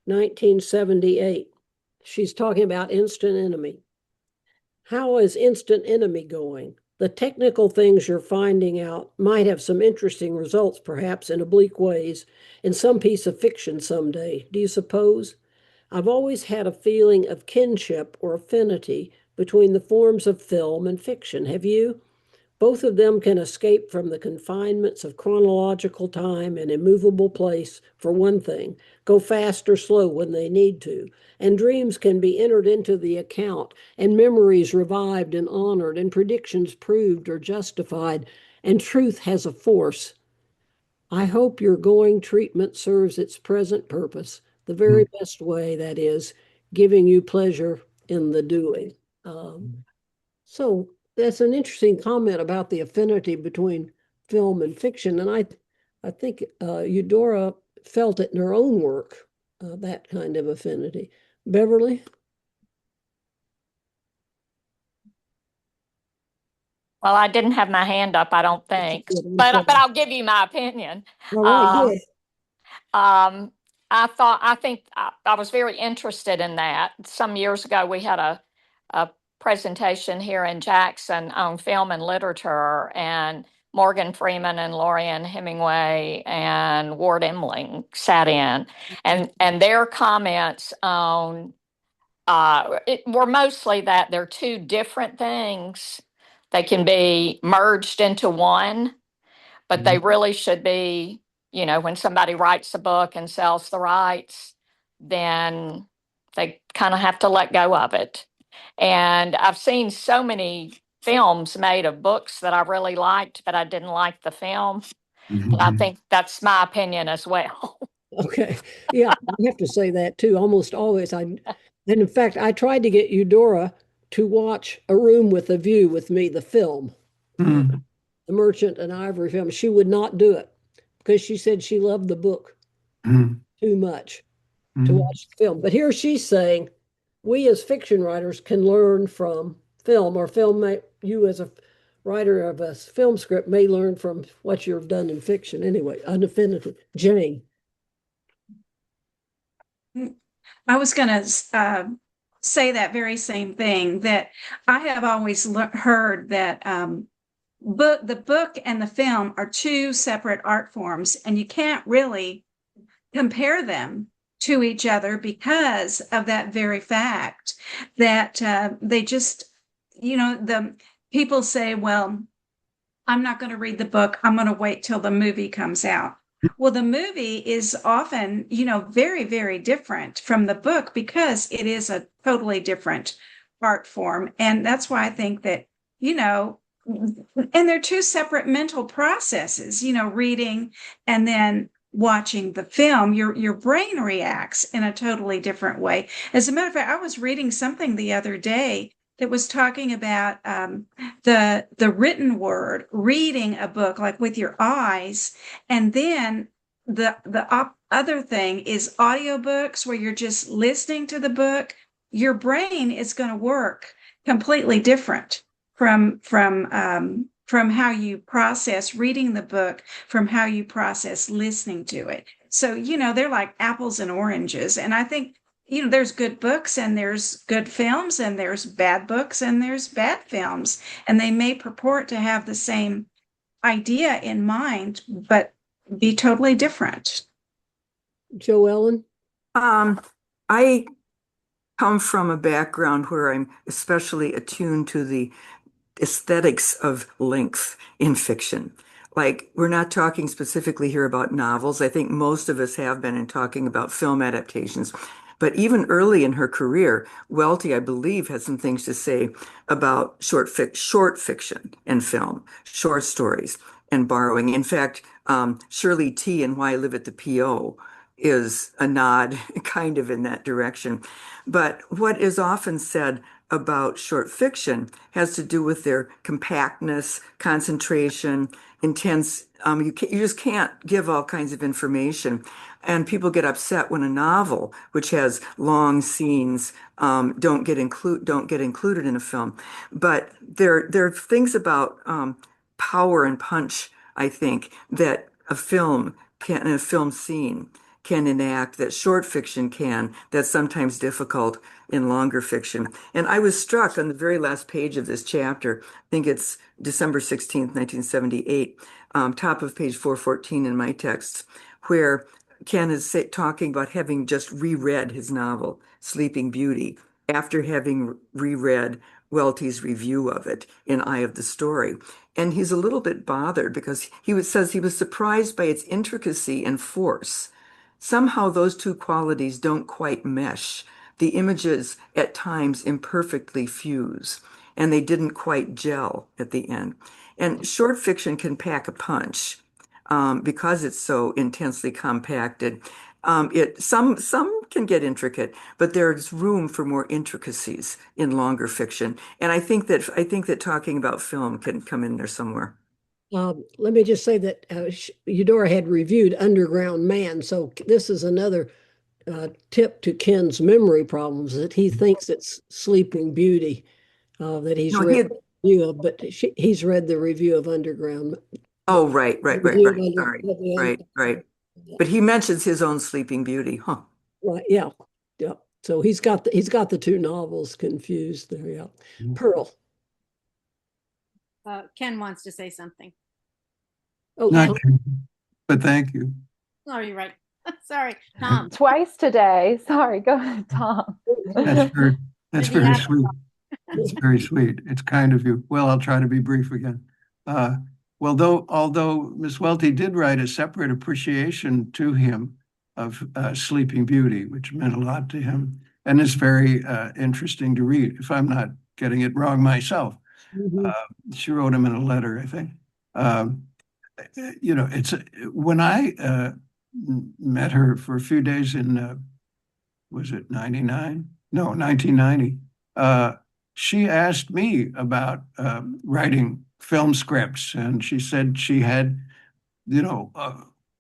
1978. She's talking about Instant Enemy. How is Instant Enemy going? The technical things you're finding out might have some interesting results, perhaps in oblique ways, in some piece of fiction someday. Do you suppose? I've always had a feeling of kinship or affinity between the forms of film and fiction. Have you? Both of them can escape from the confinements of chronological time and immovable place, for one thing, go fast or slow when they need to, and dreams can be entered into the account, and memories revived and honored, and predictions proved or justified, and truth has a force. I hope your going treatment serves its present purpose, the very best way, that is, giving you pleasure in the doing. So that's an interesting comment about the affinity between film and fiction. And I think Eudora felt it in her own work, that kind of affinity. Beverly? Well, I didn't have my hand up, I don't think, but I'll give you my opinion. All right, good. I think I was very interested in that. Some years ago, we had a presentation here in Jackson on film and literature, and Morgan Freeman and Lorian Hemingway and Ward Emling sat in, and their comments on it were mostly that they're two different things. They can be merged into one, but they really should be, when somebody writes a book and sells the rights, then they kind of have to let go of it. And I've seen so many films made of books that I really liked, but I didn't like the film. And I think that's my opinion as well. Okay. Yeah, I have to say that too. Almost always. And in fact, I tried to get Eudora to watch A Room with a View with me, the film, The Merchant and Ivory film. She would not do it because she said she loved the book too much. to watch the film. But here she's saying we as fiction writers can learn from film, or you as a writer of a film script may learn from what you've done in fiction anyway, unoffended. Jane. I was going to say that very same thing, that I have always heard that the book and the film are two separate art forms, and you can't really compare them to each other because of that very fact that they just, the people say, well, I'm not going to read the book. I'm going to wait till the movie comes out. Well, the movie is often, very, very different from the book because it is a totally different art form. And that's why I think that, and they're two separate mental processes, reading and then watching the film. Your brain reacts in a totally different way. As a matter of fact, I was reading something the other day that was talking about the written word, reading a book like with your eyes, and then the other thing is audiobooks where you're just listening to the book. Your brain is going to work completely different from how you process reading the book, from how you process listening to it. So, they're like apples and oranges. And I think, there's good books and there's good films and there's bad books and there's bad films. And they may purport to have the same idea in mind, but be totally different. Joellen? I come from a background where I'm especially attuned to the aesthetics of length in fiction. Like, we're not talking specifically here about novels. I think most of us have been in talking about film adaptations. But even early in her career, Welty, I believe, has some things to say about short fiction and film, short stories and borrowing. In fact, Shirley T. and Why I Live at the P.O. is a nod kind of in that direction. But what is often said about short fiction has to do with their compactness, concentration, intense. You just can't give all kinds of information. And people get upset when a novel, which has long scenes, don't get included in a film. But there are things about power and punch, I think, that a film scene can enact that short fiction can, that's sometimes difficult in longer fiction. And I was struck on the very last page of this chapter, I think it's December 16th, 1978, top of page 414 in my text, where Ken is talking about having just reread his novel, Sleeping Beauty, after having reread Welty's review of it in Eye of the Story. And he's a little bit bothered because says he was surprised by its intricacy and force. Somehow those two qualities don't quite mesh. The images at times imperfectly fuse, and they didn't quite gel at the end. And short fiction can pack a punch because it's so intensely compacted. Some can get intricate, but there's room for more intricacies in longer fiction. And I think that talking about film can come in there somewhere. Let me just say that Eudora had reviewed Underground Man, so this is another tip to Ken's memory problems, that he thinks it's Sleeping Beauty that he's read the review of, but he's read the review of Underground. Oh, right. But he mentions his own Sleeping Beauty, huh? Right, yeah. So he's got the two novels confused there, yeah. Pearl. Ken wants to say something. Oh, Not but thank you. Oh, you're right. Sorry, Tom. Twice today. Sorry, go ahead, Tom. That's very sweet. It's very sweet. It's kind of you. Well, I'll try to be brief again. Although Miss Welty did write a separate appreciation to him of Sleeping Beauty, which meant a lot to him, and is very interesting to read, if I'm not getting it wrong myself. She wrote him in a letter, I think. It's when I met her for a few days in, was it 99? No, 1990. She asked me about writing film scripts, and she said she had,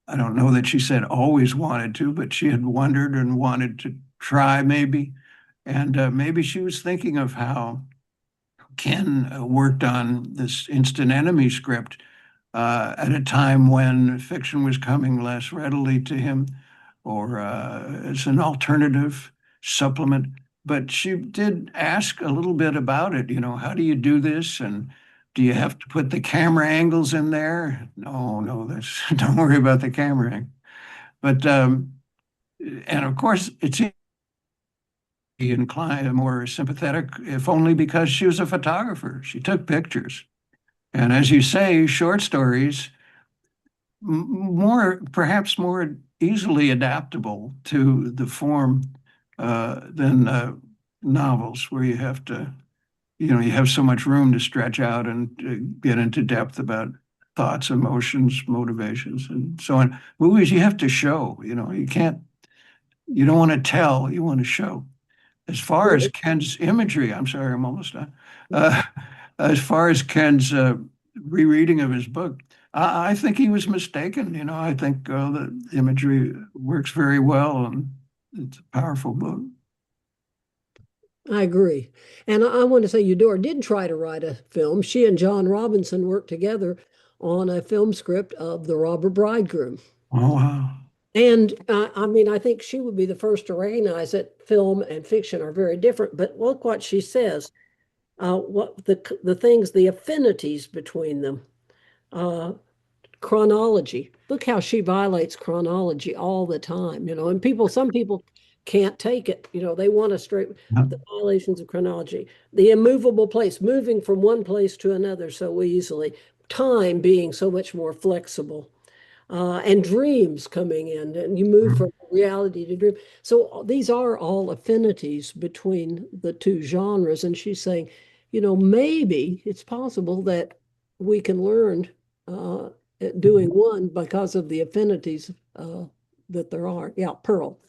I don't know that she said always wanted to, but she had wondered and wanted to try maybe. And maybe she was thinking of how Ken worked on this Instant Enemy script at a time when fiction was coming less readily to him or as an alternative supplement. But she did ask a little bit about it, how do you do this? And do you have to put the camera angles in there? No, no, don't worry about the camera angle. But, and of course, it's inclined more sympathetic, if only because she was a photographer. She took pictures. And as you say, short stories, perhaps more easily adaptable to the form than novels, where you have to, you have so much room to stretch out and get into depth about thoughts, emotions, motivations, and so on. Movies, you have to show, you don't want to tell, you want to show. As far as Ken's imagery, I'm sorry, I'm almost done. As far as Ken's rereading of his book, I think he was mistaken. I think the imagery works very well, and it's a powerful book. I agree. And I want to say Eudora did try to write a film. She and John Robinson worked together on a film script of The Robber Bridegroom. Oh, wow. And I mean, I think she would be the first to recognize that film and fiction are very different. But look what she says, what the things, the affinities between them. Chronology. Look how she violates chronology all the time, and some people can't take it. They want to straight the violations of chronology. The immovable place, moving from one place to another so easily, time being so much more flexible. And dreams coming in, and you move from reality to dream. So these are all affinities between the two genres. And she's saying, maybe it's possible that we can learn at doing one because of the affinities that there are. Yeah, Pearl.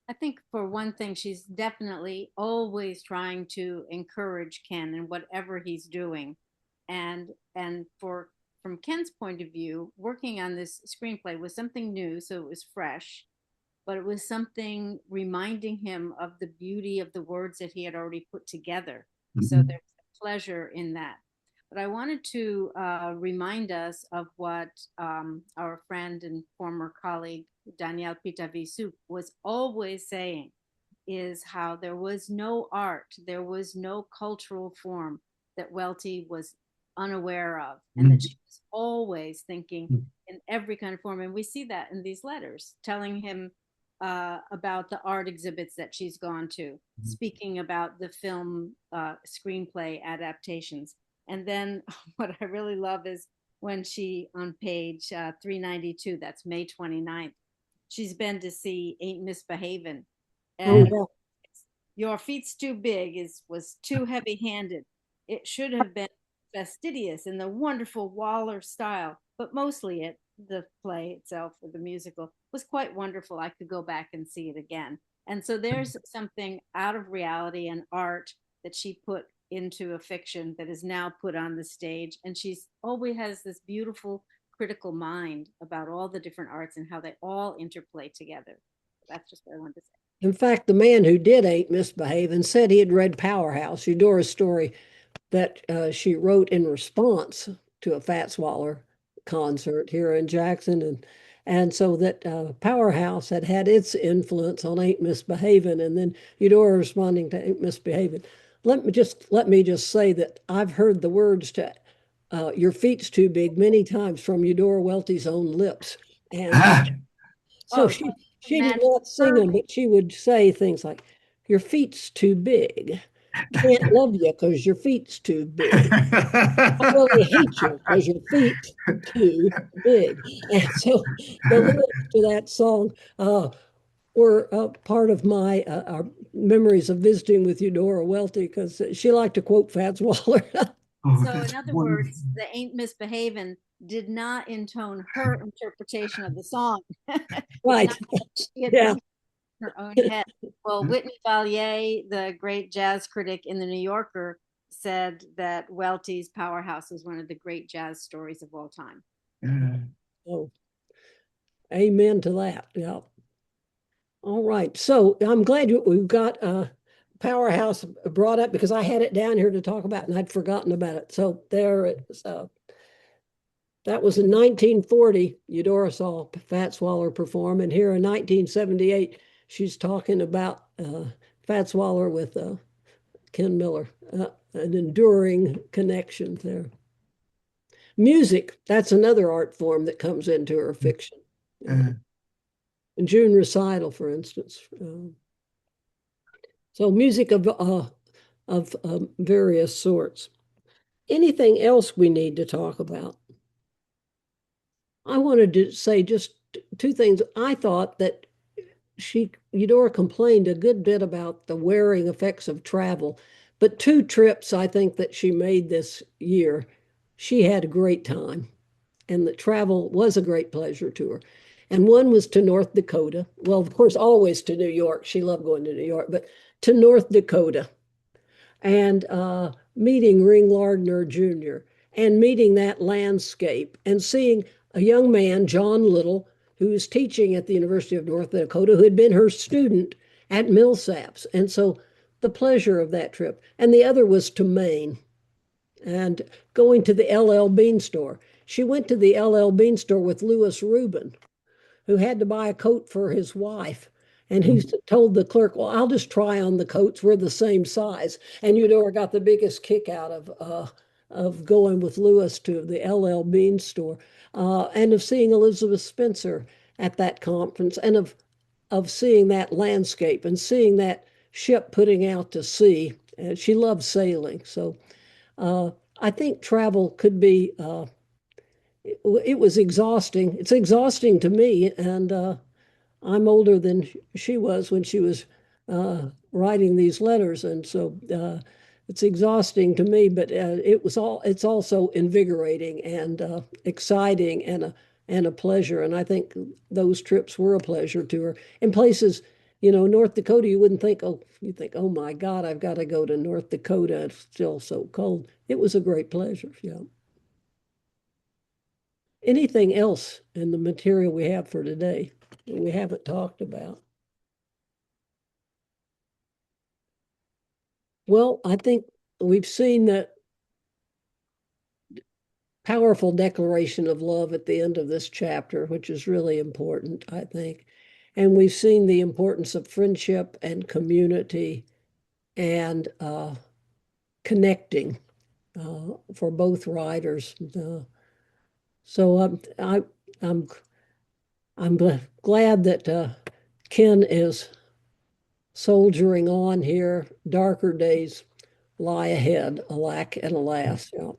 I think for one thing, she's definitely always trying to encourage Ken in whatever he's doing. And from Ken's point of view, working on this screenplay was something new, so it was fresh, but it was something reminding him of the beauty of the words that he had already put together. So there's a pleasure in that. But I wanted to remind us of what our friend and former colleague Danielle Pitavisu was always saying, is how there was no art, there was no cultural form that Welty was unaware of, and that she was always thinking in every kind of form. And we see that in these letters, telling him about the art exhibits that she's gone to, speaking about the film screenplay adaptations. And then what I really love is when she, on page 392, that's May 29th, she's been to see Ain't Misbehavin'. And your feet's too big was too heavy-handed. It should have been fastidious in the wonderful Waller style, but mostly the play itself or the musical was quite wonderful. I could go back and see it again. And so there's something out of reality and art that she put into a fiction that is now put on the stage. And she's always has this beautiful critical mind about all the different arts and how they all interplay together. That's just what I wanted to say. In fact, the man who did Ain't Misbehavin' said he had read Powerhouse, Eudora's story that she wrote in response to a Fats Waller concert here in Jackson, and so that Powerhouse had its influence on Ain't Misbehavin', and then Eudora responding to Ain't Misbehavin'. Let me just say that I've heard the words to Your Feet's Too Big many times from Eudora Welty's own lips, and so she did not sing them, but she would say things like, "Your feet's too big. Can't love you because your feet's too big. I really hate you because your feet's too big." And so the lyrics to that song were part of my memories of visiting with Eudora Welty, because she liked to quote Fats Waller. So in other words, the Ain't Misbehavin' did not intone her interpretation of the song. Right. Yeah. Her own head. Well, Whitney Vallier, the great jazz critic in the New Yorker, said that Welty's Powerhouse was one of the great jazz stories of all time. Oh. Amen to that. Yeah. All right. So I'm glad we've got Powerhouse brought up because I had it down here to talk about and I'd forgotten about it. So there it is. That was in 1940. Eudora saw Fat Swaller perform, and here in 1978, she's talking about Fat Swaller with Ken Miller, an enduring connection there. Music, that's another art form that comes into her fiction. In June Recital, for instance. So music of various sorts. Anything else we need to talk about? I wanted to say just two things. I thought that Eudora complained a good bit about the wearing effects of travel, but two trips I think that she made this year, she had a great time, and the travel was a great pleasure to her. And one was to North Dakota. Well, of course, always to New York. She loved going to New York, but to North Dakota and meeting Ring Lardner Jr. and meeting that landscape and seeing a young man, John Little, who was teaching at the University of North Dakota, who had been her student at Millsaps. And so the pleasure of that trip. And the other was to Maine and going to the LL Bean store. She went to the LL Bean store with Louis Rubin, who had to buy a coat for his wife. And he told the clerk, well, I'll just try on the coats. We're the same size. And Eudora got the biggest kick out of going with Lewis to the LL Bean store and of seeing Elizabeth Spencer at that conference and of seeing that landscape and seeing that ship putting out to sea. And she loved sailing. So I think travel could be, it was exhausting. It's exhausting to me. And I'm older than she was when she was writing these letters, and so it's exhausting to me. But it's also invigorating and exciting and a pleasure. And I think those trips were a pleasure to her. In places, North Dakota, you wouldn't think, you think, oh my God, I've got to go to North Dakota. It's still so cold. It was a great pleasure. Yeah. Anything else in the material we have for today that we haven't talked about? Well, I think we've seen that powerful declaration of love at the end of this chapter, which is really important, I think. And we've seen the importance of friendship and community and connecting for both writers. So I'm glad that Ken is soldiering on here. Darker days lie ahead, alack and alas. Yeah.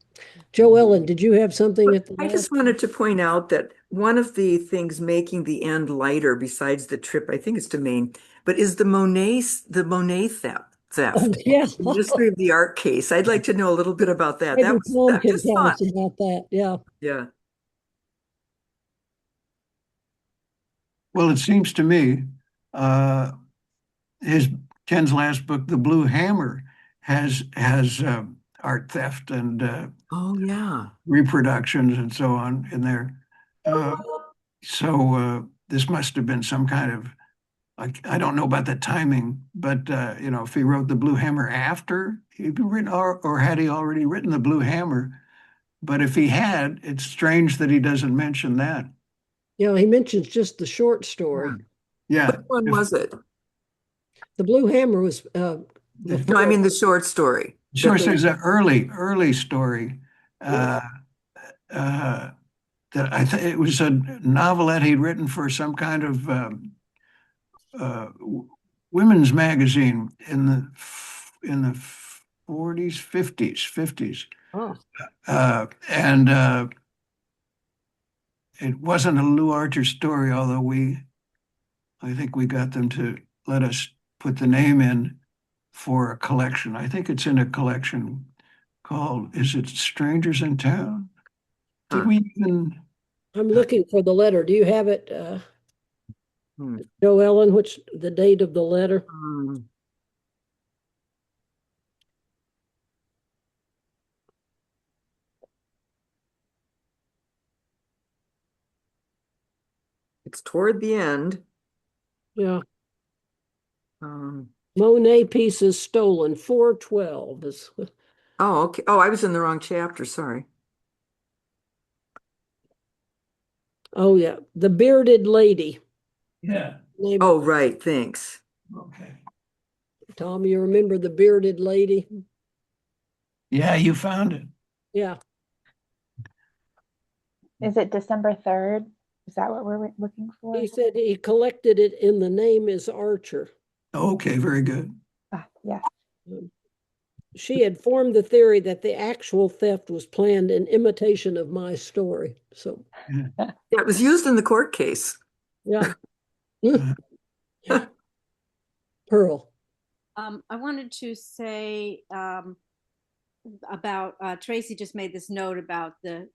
Jo Ellen, did you have something at the I just wanted to point out that one of the things making the end lighter, besides the trip, I think it's to Maine, but is the Monet theft. Oh, yeah. The mystery of the art case. I'd like to know a little bit about that. Maybe Tom That can just tell fun. us about that. Yeah. Yeah. Well, it seems to me his Ken's last book, The Blue Hammer, has art theft and Oh yeah. reproductions and so on in there. So this must have been some kind of, I don't know about the timing, but if he wrote The Blue Hammer after he'd been written, or had he already written The Blue Hammer? But if he had, it's strange that he doesn't mention that. He mentions just the short story. Yeah. Which one was it? The Blue Hammer was No, I mean the short story. Short story is an early story. That it was a novelette he'd written for some kind of women's magazine in the 40s, 50s. Oh. And it wasn't a Lou Archer story, although I think we got them to let us put the name in for a collection. I think it's in a collection called, is it Strangers in Town? Did we even? I'm looking for the letter. Do you have it, Jo Ellen, which the date of the letter? It's toward the end. Yeah. Um, Monet pieces stolen, 412 is. oh, okay. Oh, I was in the wrong chapter. Sorry. Oh, yeah. The Bearded Lady. Yeah. Name. Oh, right. Thanks. Okay. Tom, you remember the Bearded Lady? Yeah, you found it. Yeah. Is it December 3rd? Is that what we're looking for? He said he collected it in The Name is Archer. Okay, very good. Yeah. She had formed the theory that the actual theft was planned in imitation of my story. So, Yeah, it was used in the court case. yeah. Pearl. I wanted to say about Tracy just made this note about the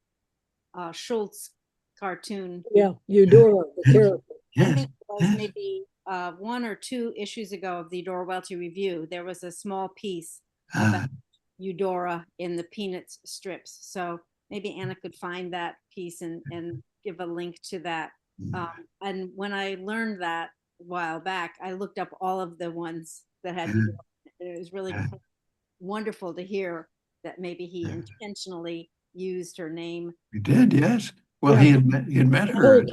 Schultz cartoon. Yeah, Eudora, the character. I think it was maybe 1 or 2 issues ago of the Eudora Welty Review. There was a small piece about Eudora in the Peanuts strips. So maybe Anna could find that piece and give a link to that. And when I learned that a while back, I looked up all of the ones that had Eudora. It was really wonderful to hear that maybe he intentionally used her name. He did, yes. Well, he had met her.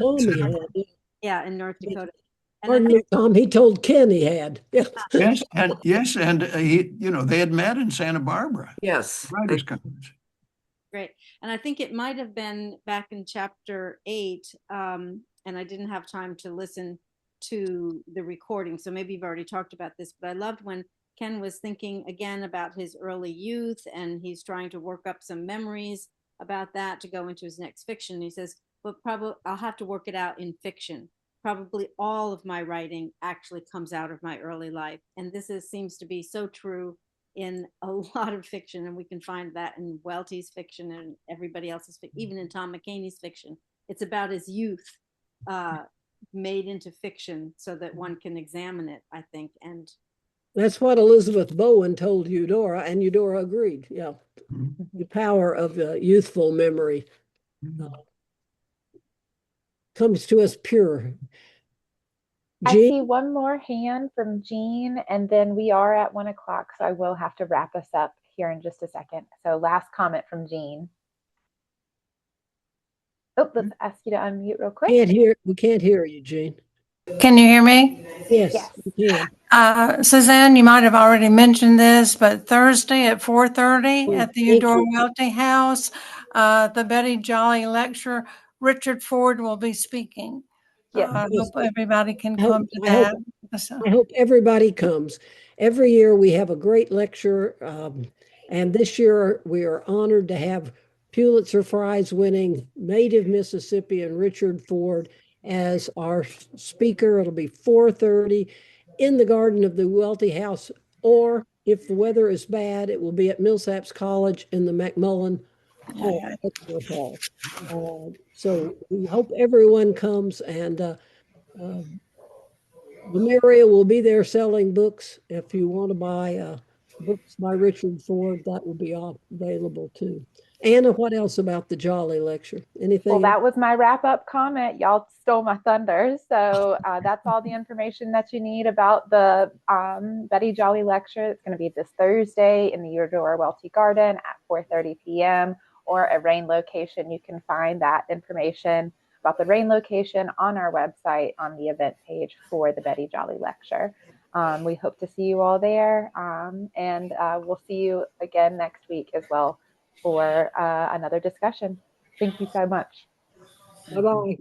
Yeah, in North Dakota. Pardon me, Tom. He told Ken he had. Yes, and he, they had met in Santa Barbara. Yes. Writers' Conference. Great, and I think it might have been back in chapter 8, and I didn't have time to listen to the recording, so maybe you've already talked about this. But I loved when Ken was thinking again about his early youth, and he's trying to work up some memories about that to go into his next fiction. He says, "But probably I'll have to work it out in fiction. Probably all of my writing actually comes out of my early life." And this seems to be so true in a lot of fiction, and we can find that in Welty's fiction and everybody else's fiction, even in Tom McCaney's fiction. It's about his youth made into fiction so that one can examine it, I think. And that's what Elizabeth Bowen told Eudora, and Eudora agreed. Yeah. The power of youthful memory comes to us pure. I see one more hand from Jean, and then we are at 1 o'clock, so I will have to wrap us up here in just a second. So last comment from Jean. Oh, let's ask you to unmute real quick. We can't hear you, Jean. Can you hear me? Yes. You can. Suzanne, you might have already mentioned this, but Thursday at 4:30 at the Eudora Welty House, the Betty Jolly lecture, Richard Ford will be speaking. Yes. I hope everybody can come to that. I hope everybody comes. Every year we have a great lecture, and this year we are honored to have Pulitzer Prize winning native Mississippian Richard Ford as our speaker. It'll be 4:30 in the garden of the Welty House, or if the weather is bad, it will be at Millsaps College in the McMullen Hall. So we hope everyone comes, and Lemuria will be there selling books. If you want to buy books by Richard Ford, that will be available too. Anna, what else about the Jolly lecture? Anything? Well, that was my wrap-up comment. Y'all stole my thunder. So that's all the information that you need about the Betty Jolly lecture. It's going to be this Thursday in the Eudora Welty Garden at 4:30 p.m. or a Rain location. You can find that information about the Rain location on our website on the event page for the Betty Jolly lecture. We hope to see you all there, and we'll see you again next week as well for another discussion. Thank you so much. Bye-bye.